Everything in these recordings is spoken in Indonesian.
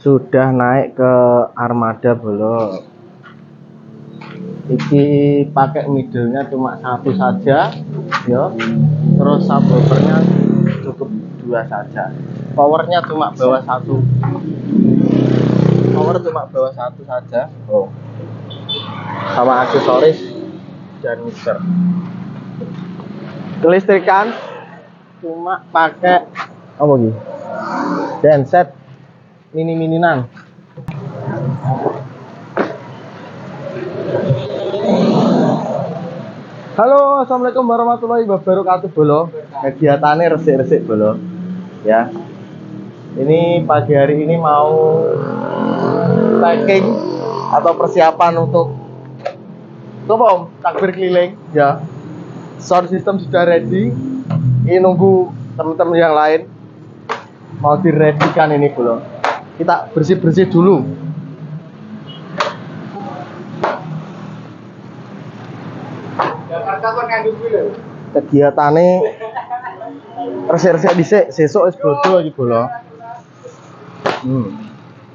Sudah naik ke armada belum? Iki pakai middle-nya cuma satu saja, ya. Terus subwoofernya cukup 2 saja. Powernya cuma bawa satu. Power cuma bawa satu saja. Oh. Sama aksesoris dan mixer. Kelistrikan cuma pakai apa gitu? Genset mini-mininan. Halo, assalamualaikum warahmatullahi wabarakatuh, bolo. Kegiatannya resik-resik, bolo. Ya, ini pagi hari ini mau packing atau persiapan untuk takbir keliling. Ya, sound system sudah ready. Ini nunggu teman-teman yang lain mau diredikan ini, bolo. Kita bersih-bersih dulu. Kegiatannya resik-resik dhisik, sesuk wis bodho iki bolo.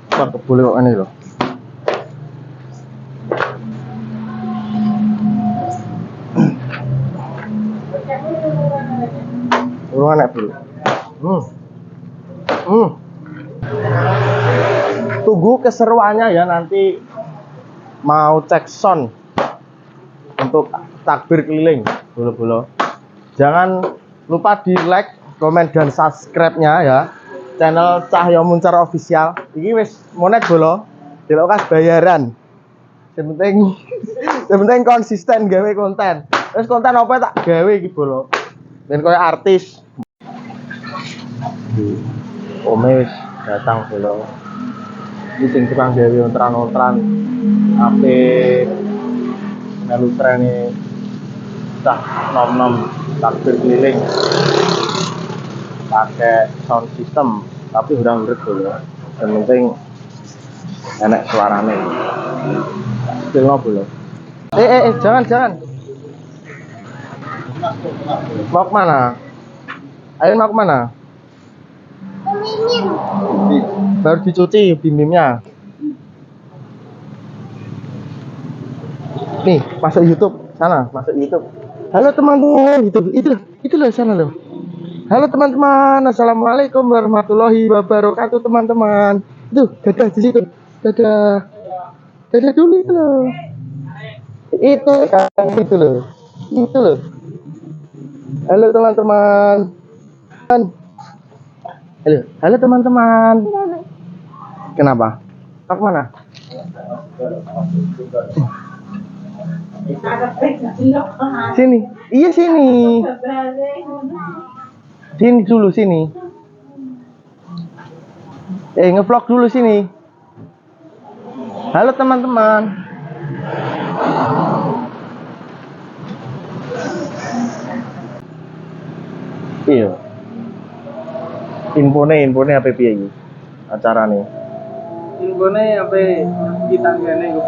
Kok boleh kok ini lho. Urung enak, Bro. Tunggu keseruannya ya, nanti mau cek sound untuk takbir keliling, bolo-bolo. Jangan lupa di like, komen, dan subscribe-nya ya. Channel Cahyo Muncar Official. Ini wis monet bolo. Dilokas bayaran. Yang penting konsisten gawe konten. Wis konten apa tak gawe iki bolo. Ben koyo artis. Ome wis datang bolo. Iki sing tukang gawe ontran-ontran. Ape melu trene cah nom-nom takbir keliling pakai sound system tapi udah urut dulu. Yang penting enak suaranya. Skill ngobrol. Jangan. Mau kemana? Ayo mau kemana? Mimin. Baru dicuci bim-bimnya. Nih, masuk YouTube. Sana, masuk YouTube. Halo teman-teman, itu loh sana loh. Halo teman-teman, assalamualaikum warahmatullahi wabarakatuh teman-teman. Tuh, dadah di situ. Dadah dulu itu loh. Itu loh. Itu loh. Halo teman-teman. Halo teman-teman. Kenapa? Mau kemana? Sini. Iya sini. Sini dulu sini. Ngevlog dulu sini. Halo teman-teman. Iya. Infone apa piye iki? Acarane. Infone apa kita ngene kok.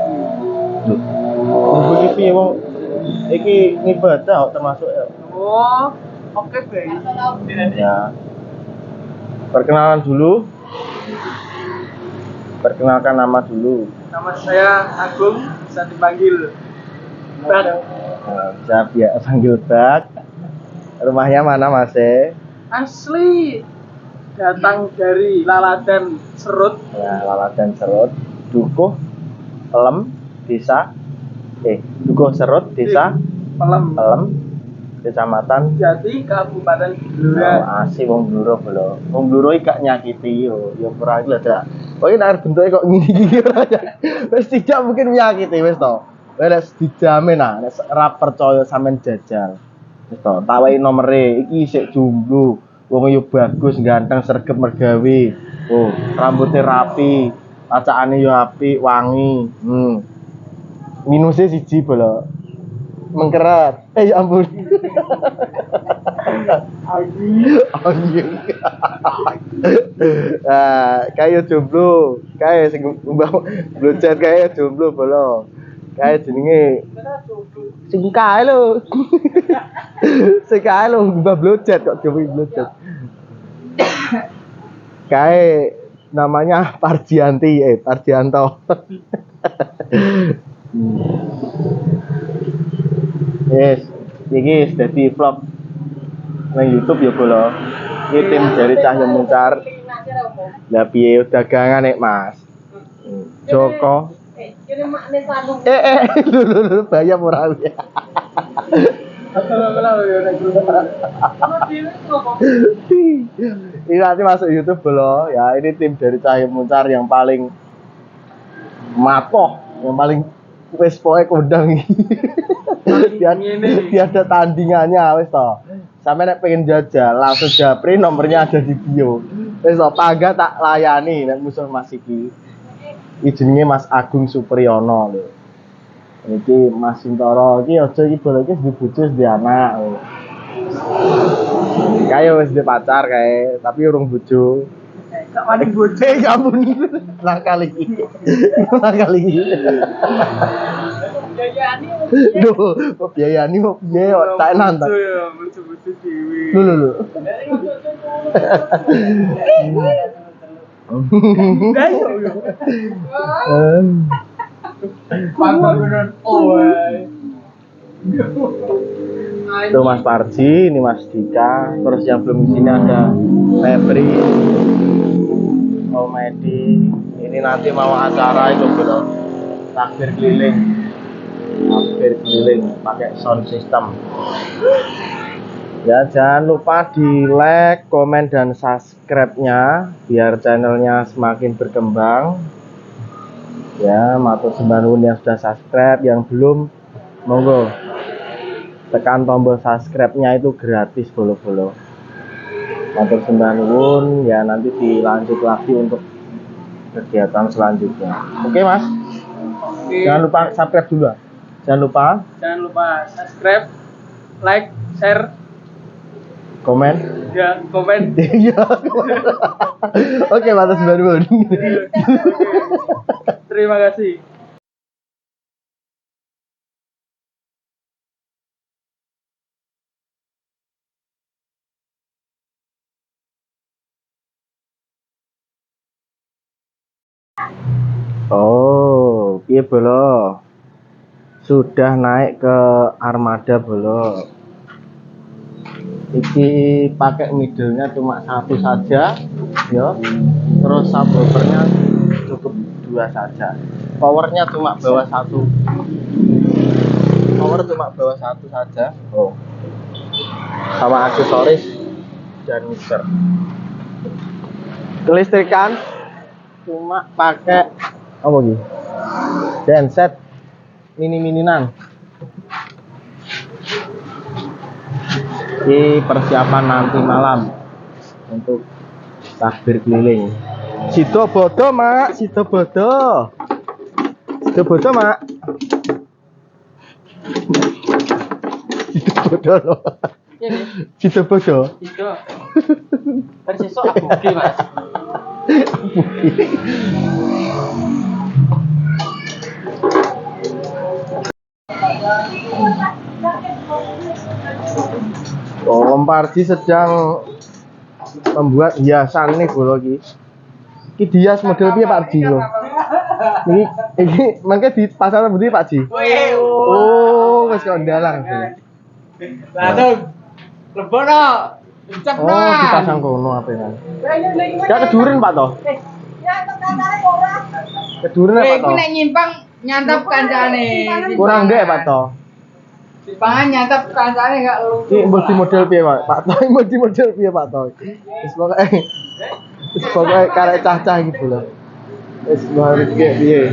Oh, iki wong iki ngibadah termasuk ya. Oh, oke, Bang. Ya. Perkenalkan nama dulu. Nama saya Agung, bisa dipanggil Bak. Siap ya, panggil Bak. Rumahnya mana, Mas? Asli datang dari Laladan Serut. Ya, Laladan Serut, Dukuh, Pelem, Desa. Dukuh Serut, Desa Pelem, Kecamatan Jati, Kabupaten Blora. Asih wong Blora bolo. Wong Blora iki gak nyakiti yo. Yo ora iki lho, Dak. Kok iki nek bentuke kok ngene-ngene ora ya. Wis tidak mungkin menyakiti wis to. Wis dijamin nek ora percaya sampean jajal. Wis to, tak wae nomere iki isih jomblo. Wong yo bagus, ganteng, sregep mergawe. Oh, rambutnya rapi, pacakane yo apik, wangi. Minusnya siji bolo. Mengkerat. Ya ampun. Anjing. Kayak jomblo, kayak sing mbah blocet kayak jomblo bolo. Kayak jenenge sing kae lho. Sing kae lho mbah blocet kok jomblo blocet. Kayak namanya Parjianto. Yes, iki dadi vlog nang YouTube ya bolo. Iki tim dari Cahyo Muncar. Lah piye dagangan nek Mas? Joko. Lho bayar ora ya. Ini nanti masuk YouTube bolo ya. Ini tim dari Cahyo Muncar yang paling mapoh, yang paling wis pokoke kondang iki. Dia ada tandingannya wis to. Sampai nek pengen jajal langsung japri nomornya ada di bio. Wis to pangga tak layani nek musuh Mas iki. Iki jenenge Mas Agung Supriyono lho. Iki Mas Sintoro iki aja iki bolo iki di bojo di anak. Kayak wis di pacar kae, tapi urung bojo. Gak wani bojo. Ampun. Lah kali iki. Lah kali iki. Biayani. Duh, biayani kok piye kok tak nantang. Ya, bojo-bojo dhewe. Lho. Itu Mas Parji, ini Mas Dika, terus yang belum di sini ada Febri, Medi. Ini nanti mau acara itu belum takbir keliling pakai sound system. Ya jangan lupa di like, komen dan subscribe-nya biar channelnya semakin berkembang. Ya, matur sembah nuwun yang sudah subscribe, yang belum monggo tekan tombol subscribe-nya itu gratis bolo-bolo. Matur sembah nuwun ya, nanti dilanjut lagi untuk kegiatan selanjutnya. Oke, Mas. Oke. Jangan lupa subscribe dulu. Jangan lupa subscribe, like, share, komen. ya, komen. Iya. Oke, matur sembah nuwun. Terima kasih. Oh, piye bolo? Sudah naik ke armada bolo. Iki pakai middle-nya cuma satu saja, ya. Terus subwoofernya cukup 2 saja. Powernya cuma bawa satu. Power cuma bawa satu saja. Oh. Sama aksesoris dan mixer. Kelistrikan cuma pakai apa gitu? Genset mini-mininan. Ini persiapan nanti malam untuk takbir keliling. Sido bodo mak, sido bodo, mak. Sido bodo loh. Sido bodo. Itu. Persesok aku oke, Mas. Oh, Om Parji sedang membuat hiasan nih bolo iki. Iki dias model piye Pak Ji lho. Iki mangke di pasar Budi Pak Ji. Oh, wis kok ndalang. Langsung lebono. Oh, dipasang kono apenan. Ya keduren Pak toh. Keduren Pak toh. Nek nyimpang nyantap kancane. Kurang ndek Pak toh. Simpangan nyantap kancane gak lu. Iki mesti model piye Pak? Pak toh mesti model piye Pak toh? Wis pokoke karek cah-cah gitu lho. Wis harus kayak piye.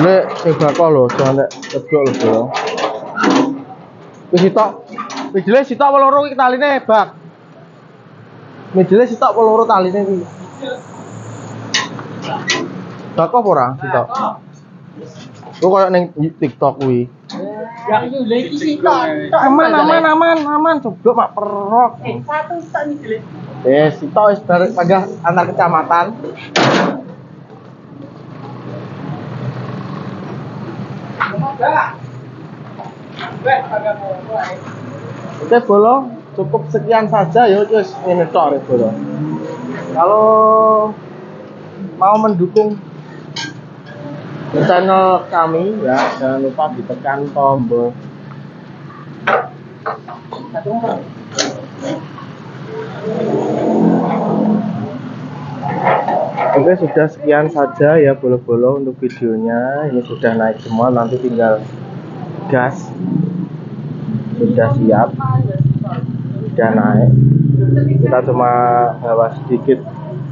Ini sebako lho, jangan nek ceblok lho, Bro. Wis sitok. Mijile sitok apa loro iki taline, Bak? Mijile sitok apa loro taline iki? Bak apa ora sitok? Lu koyo ning TikTok kuwi. Ya iki lho iki sitok. Aman, ceblok mak perok. Satu sitok iki. Sitok wis dari panggah antar kecamatan. Oke Bolo, cukup sekian saja ya, terus ini tok Rek Bolo. Kalau mau mendukung channel kami ya, jangan lupa ditekan tombol Oke, sudah sekian saja ya bolo-bolo untuk videonya. Ini sudah naik semua, nanti tinggal gas. Sudah siap, sudah naik. Kita cuma bawa sedikit,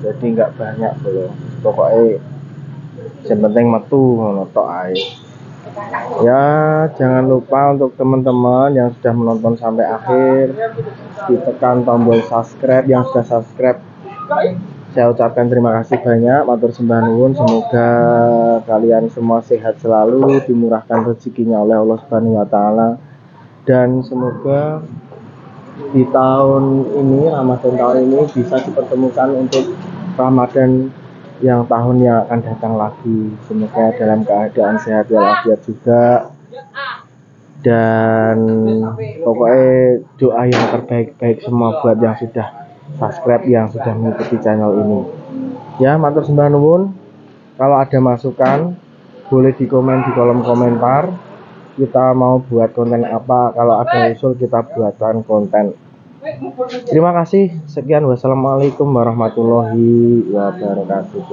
jadi nggak banyak bolo. Pokoknya yang penting metu ngono ae. Ya, jangan lupa untuk teman-teman yang sudah menonton sampai akhir, ditekan tombol subscribe. Yang sudah subscribe, saya ucapkan terima kasih banyak, matur sembah nuwun. Semoga kalian semua sehat selalu, dimurahkan rezekinya oleh Allah Subhanahu wa taala, dan semoga di tahun ini, Ramadan tahun ini, bisa dipertemukan untuk Ramadan yang tahun yang akan datang lagi. Semoga dalam keadaan sehat walafiat juga, dan pokoknya doa yang terbaik-baik semua buat yang sudah subscribe, yang sudah mengikuti channel ini. Ya, matur sembah nuwun. Kalau ada masukan boleh di komen di kolom komentar. Kita mau buat konten apa, kalau ada usul kita buatkan konten. Terima kasih. Sekian, wassalamualaikum warahmatullahi wabarakatuh.